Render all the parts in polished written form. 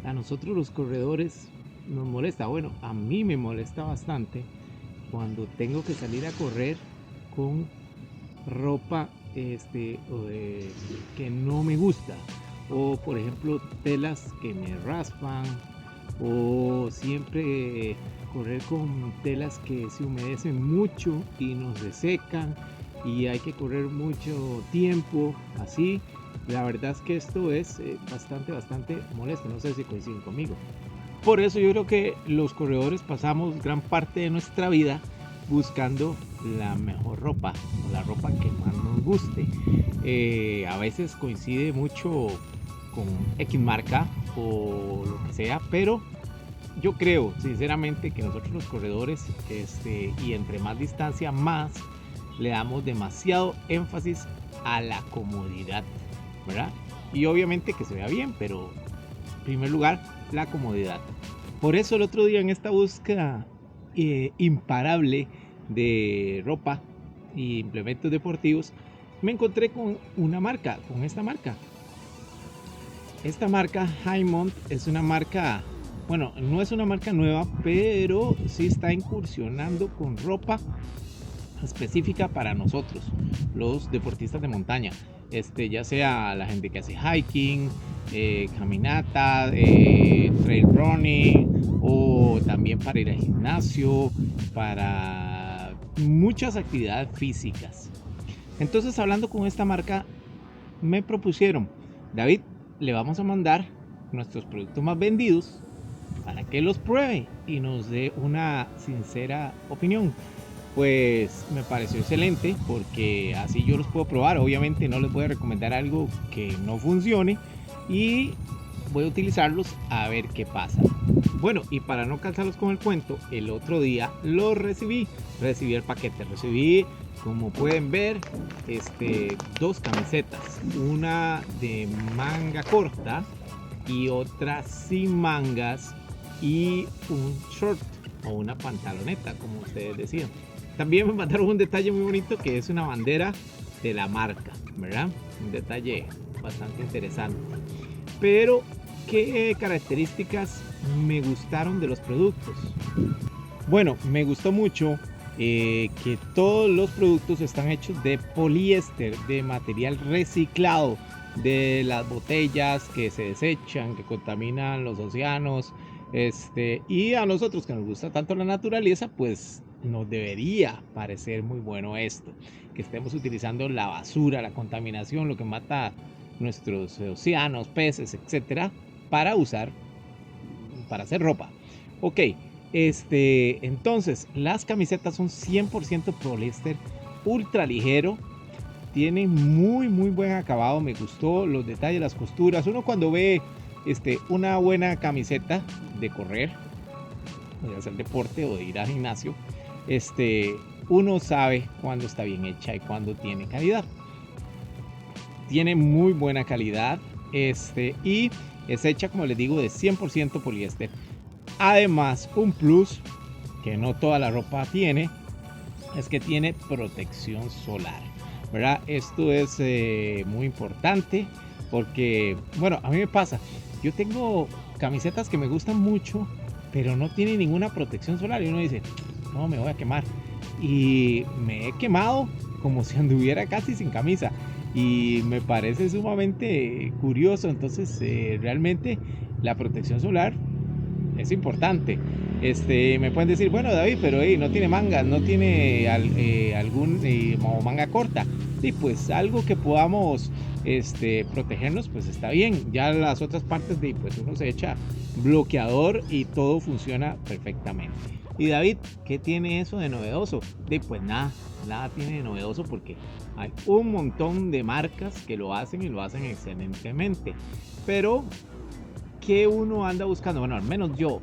A nosotros los corredores nos molesta, bueno, a mí me molesta bastante cuando tengo que salir a correr con ropa que no me gusta, o por ejemplo telas que me raspan, o siempre correr con telas que se humedecen mucho y nos resecan y hay que correr mucho tiempo así. La verdad es que esto es bastante molesto, no sé si coinciden conmigo. Por eso yo creo que los corredores pasamos gran parte de nuestra vida buscando la mejor ropa o la ropa que más nos guste. A veces coincide mucho con X marca o lo que sea, pero yo creo sinceramente que nosotros los corredores y entre más distancia más le damos demasiado énfasis a la comodidad, ¿verdad? Y obviamente que se vea bien, pero en primer lugar la comodidad. Por eso el otro día en esta búsqueda imparable de ropa y implementos deportivos me encontré con una marca, con esta marca. Esta marca Highmont es una marca, bueno, no es una marca nueva, pero sí está incursionando con ropa específica para nosotros, los deportistas de montaña. Ya sea la gente que hace hiking, caminata, trail running, o también para ir al gimnasio, para muchas actividades físicas. Entonces, hablando con esta marca, me propusieron, David, le vamos a mandar nuestros productos más vendidos para que los pruebe y nos dé una sincera opinión. Pues me pareció excelente porque así yo los puedo probar. Obviamente no les voy a recomendar algo que no funcione y voy a utilizarlos a ver qué pasa. Bueno, y para no cansarlos con el cuento, el otro día lo recibí el paquete, recibí, como pueden ver, dos camisetas, una de manga corta y otra sin mangas y un short o una pantaloneta, como ustedes decían. También me mandaron un detalle muy bonito que es una bandera de la marca, ¿verdad? Un detalle bastante interesante. Pero, ¿qué características me gustaron de los productos? Bueno, me gustó mucho que todos los productos están hechos de poliéster, de material reciclado, de las botellas que se desechan, que contaminan los océanos. Y a nosotros que nos gusta tanto la naturaleza, pues nos debería parecer muy bueno esto, que estemos utilizando la basura, la contaminación, lo que mata nuestros océanos, peces, etcétera, para usar, para hacer ropa. Ok, entonces las camisetas son 100% poliéster, ultra ligero, tiene muy buen acabado, me gustó los detalles, las costuras. Uno cuando ve una buena camiseta de correr, de hacer deporte o de ir al gimnasio, uno sabe cuándo está bien hecha y cuándo tiene calidad. Tiene muy buena calidad y es hecha, como les digo, de 100% poliéster. Además, un plus que no toda la ropa tiene es que tiene protección solar, ¿verdad? Esto es muy importante porque, bueno, a mí me pasa, yo tengo camisetas que me gustan mucho, pero no tienen ninguna protección solar y uno dice, no, me voy a quemar. Y me he quemado como si anduviera casi sin camisa y me parece sumamente curioso. Entonces, realmente la protección solar es importante. Me pueden decir, bueno, David, pero no tiene mangas, no tiene algún manga corta. Y pues algo que podamos protegernos, pues está bien. Ya las otras partes de pues uno se echa bloqueador y todo funciona perfectamente. Y David, ¿qué tiene eso de novedoso? Pues nada tiene de novedoso porque hay un montón de marcas que lo hacen y lo hacen excelentemente. Pero ¿qué uno anda buscando? Bueno, al menos yo.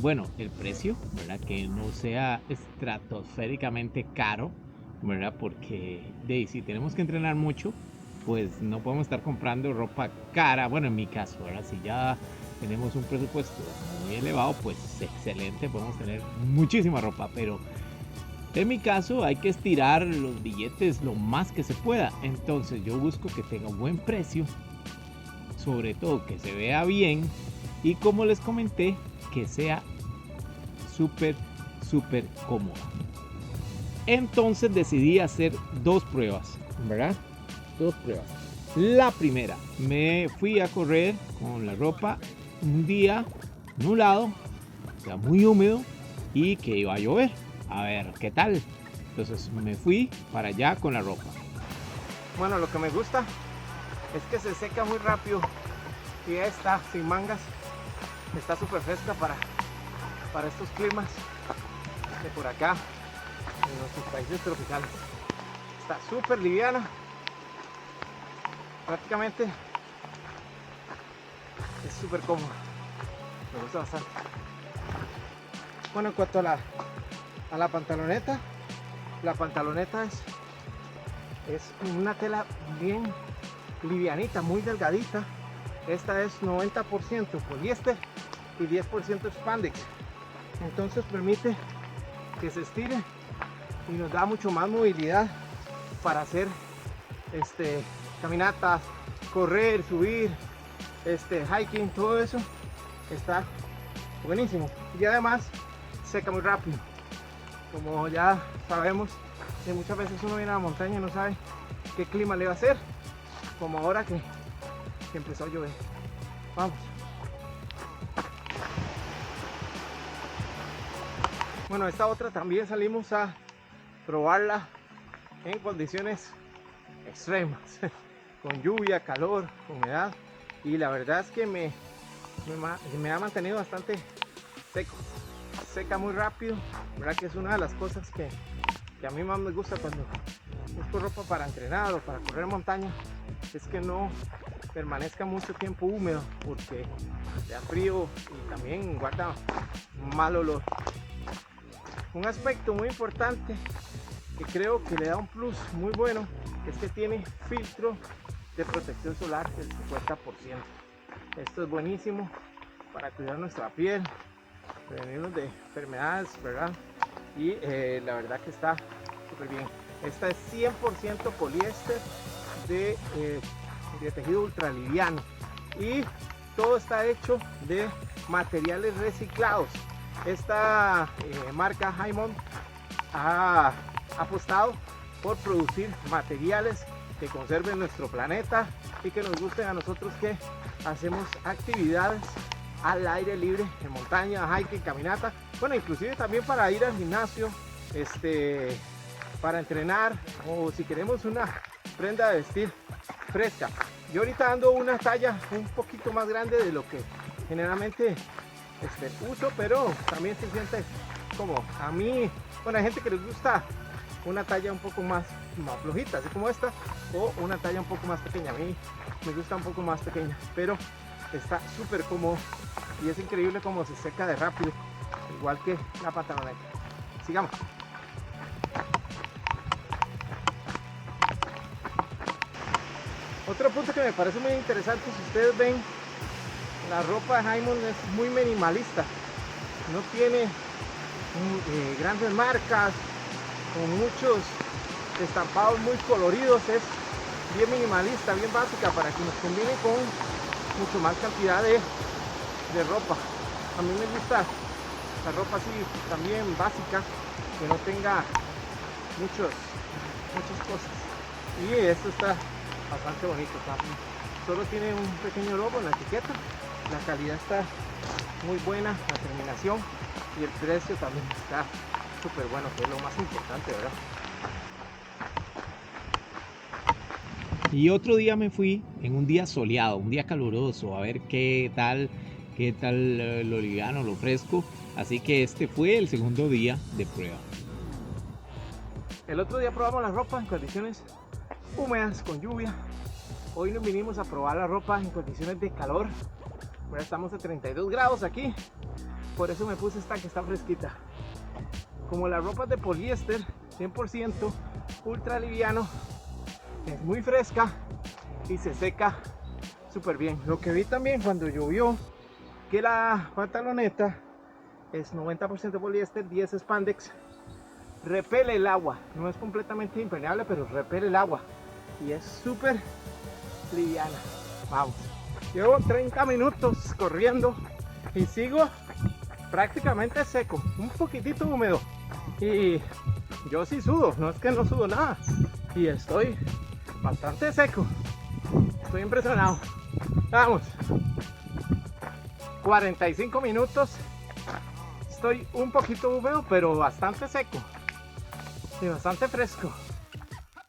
Bueno, el precio, ¿verdad? Que no sea estratosféricamente caro, ¿verdad? Porque si tenemos que entrenar mucho, pues no podemos estar comprando ropa cara. Bueno, en mi caso, ¿verdad? Si ya tenemos un presupuesto muy elevado, pues excelente, podemos tener muchísima ropa, pero en mi caso hay que estirar los billetes lo más que se pueda. Entonces yo busco que tenga un buen precio, sobre todo que se vea bien y como les comenté, que sea súper cómoda. Entonces decidí hacer dos pruebas, ¿verdad? Dos pruebas. La primera, me fui a correr con la ropa un día nublado, o sea, muy húmedo y que iba a llover. A ver qué tal. Entonces me fui para allá con la ropa. Bueno, lo que me gusta es que se seca muy rápido y ya está sin mangas. Está súper fresca para estos climas de por acá en nuestros países tropicales. Está súper liviana, prácticamente es súper cómoda, me gusta bastante. Bueno, en cuanto a la pantaloneta, la pantaloneta es una tela bien livianita, muy delgadita. Esta es 90% poliéster y 10% spandex, entonces permite que se estire y nos da mucho más movilidad para hacer caminatas, correr, subir, hiking, todo eso está buenísimo. Y además seca muy rápido. Como ya sabemos, que muchas veces uno viene a la montaña y no sabe qué clima le va a hacer, como ahora que empezó a llover. Vamos. Bueno, esta otra también salimos a probarla en condiciones extremas, con lluvia, calor, humedad, y la verdad es que me ha mantenido bastante seca muy rápido, verdad que es una de las cosas que a mí más me gusta cuando busco ropa para entrenar o para correr montaña, es que no permanezca mucho tiempo húmedo, porque da frío y también guarda mal olor. Un aspecto muy importante que creo que le da un plus muy bueno es que tiene filtro de protección solar del 50%. Esto es buenísimo para cuidar nuestra piel, prevenirnos de enfermedades, ¿verdad? Y la verdad que está súper bien. Esta es 100% poliéster de tejido ultraliviano y todo está hecho de materiales reciclados. Esta marca Haimon ha apostado por producir materiales que conserven nuestro planeta y que nos gusten a nosotros que hacemos actividades al aire libre, en montaña, hiking, caminata, bueno, inclusive también para ir al gimnasio, para entrenar, o si queremos una prenda de vestir fresca. Yo ahorita ando una talla un poquito más grande de lo que generalmente uso, pero también se siente como a mí. Bueno, hay gente que les gusta una talla un poco más flojita, así como esta, o una talla un poco más pequeña. A mí me gusta un poco más pequeña, pero está súper cómodo y es increíble cómo se seca de rápido, igual que la pantaloneta. Sigamos. Otro punto que me parece muy interesante, si ustedes ven, la ropa de Haimon es muy minimalista, no tiene grandes marcas con muchos estampados muy coloridos, es bien minimalista, bien básica, para que nos combine con mucho más cantidad de ropa. A mí me gusta la ropa así también básica, que no tenga muchas cosas, y esto está bastante bonito también. Solo tiene un pequeño logo en la etiqueta, la calidad está muy buena, la terminación y el precio también está súper bueno, que es lo más importante, ¿verdad? Y otro día me fui en un día soleado, un día caluroso, a ver qué tal lo liviano, lo fresco. Así que este fue el segundo día de prueba. El otro día probamos la ropa en condiciones húmedas, con lluvia. Hoy nos vinimos a probar la ropa en condiciones de calor. Ahora estamos a 32 grados aquí, por eso me puse esta que está fresquita. Como la ropa es de poliéster 100% ultra liviano, es muy fresca y se seca súper bien. Lo que vi también cuando llovió, que la pantaloneta es 90% poliéster, 10 spandex, repele el agua, no es completamente impermeable, pero repele el agua y es súper liviana. Vamos. Llevo 30 minutos corriendo y sigo prácticamente seco, un poquitito húmedo. Y yo sí sudo, no es que no sudo nada. Y estoy bastante seco. Estoy impresionado. Vamos. 45 minutos. Estoy un poquito húmedo, pero bastante seco. Y bastante fresco.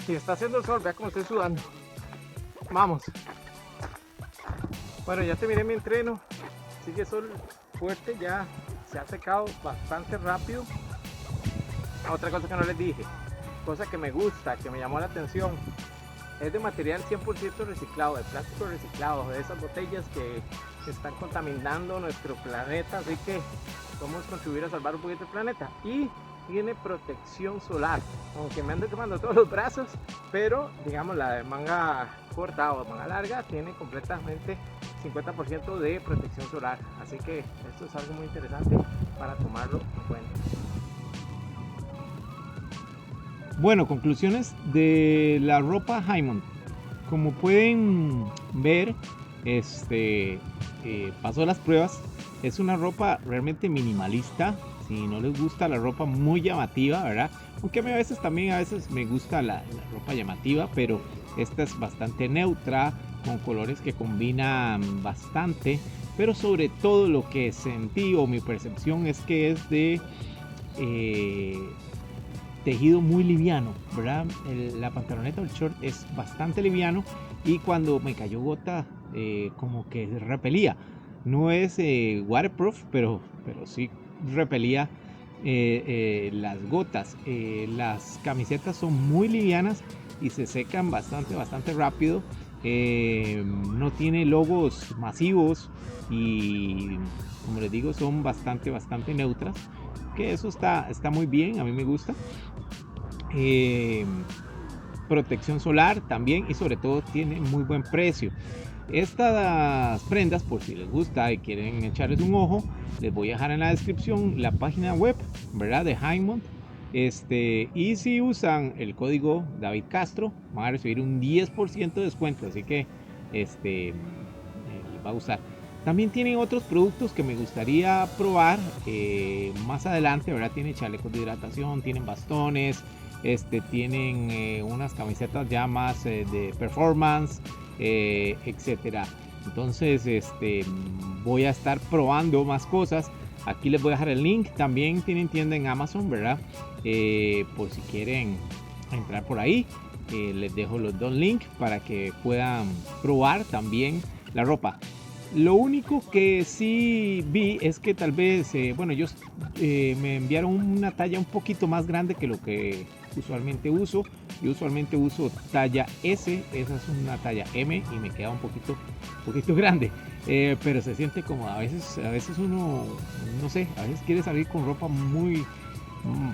Y está haciendo el sol, vea cómo estoy sudando. Vamos. Bueno, ya terminé mi entreno. Sigue sol fuerte, ya se ha secado bastante rápido. Otra cosa que no les dije, cosa que me gusta, que me llamó la atención, es de material 100% reciclado, de plástico reciclado, de esas botellas que están contaminando nuestro planeta, así que podemos contribuir a salvar un poquito el planeta. Y tiene protección solar, aunque me ando quemando todos los brazos, pero digamos la de manga corta o de manga larga tiene completamente 50% de protección solar, así que esto es algo muy interesante para tomarlo en cuenta. Bueno, conclusiones de la ropa Haimont. Como pueden ver, pasó las pruebas. Es una ropa realmente minimalista. Si no les gusta la ropa muy llamativa, ¿verdad? Aunque a mí a veces me gusta la ropa llamativa, pero esta es bastante neutra, con colores que combinan bastante. Pero sobre todo lo que sentí o mi percepción es que es de tejido muy liviano, ¿verdad? La pantaloneta o el short es bastante liviano y cuando me cayó gota como que repelía. No es waterproof, pero sí repelía las gotas. Las camisetas son muy livianas y se secan bastante rápido. No tiene logos masivos y como les digo son bastante neutras, que eso está muy bien, a mí me gusta. Protección solar también y sobre todo tiene muy buen precio. Estas prendas, por si les gusta y quieren echarles un ojo, les voy a dejar en la descripción la página web, ¿verdad? De Haimont. Y si usan el código David Castro van a recibir un 10% de descuento, así que les va a gustar. También tienen otros productos que me gustaría probar más adelante, ¿verdad? Tienen chalecos de hidratación, tienen bastones, tienen unas camisetas ya más de performance, etcétera. Entonces voy a estar probando más cosas. Aquí les voy a dejar el link. También tienen tienda en Amazon, ¿verdad? Por si quieren entrar por ahí, les dejo los dos links para que puedan probar también la ropa. Lo único que sí vi es que tal vez, bueno, ellos me enviaron una talla un poquito más grande que lo que usualmente uso. Yo usualmente uso talla S, esa es una talla M y me queda un poquito grande, pero se siente cómoda. A veces uno, no sé, a veces quiere salir con ropa muy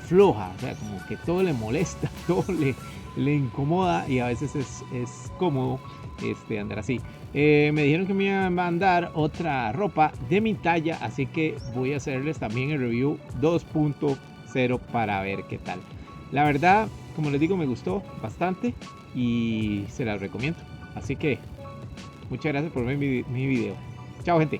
floja, o sea, como que todo le molesta, todo le incomoda y a veces es cómodo andar así. Me dijeron que me iban a mandar otra ropa de mi talla, así que voy a hacerles también el review 2.0 para ver qué tal. La verdad, como les digo, me gustó bastante y se las recomiendo. Así que muchas gracias por ver mi video. Chao, gente.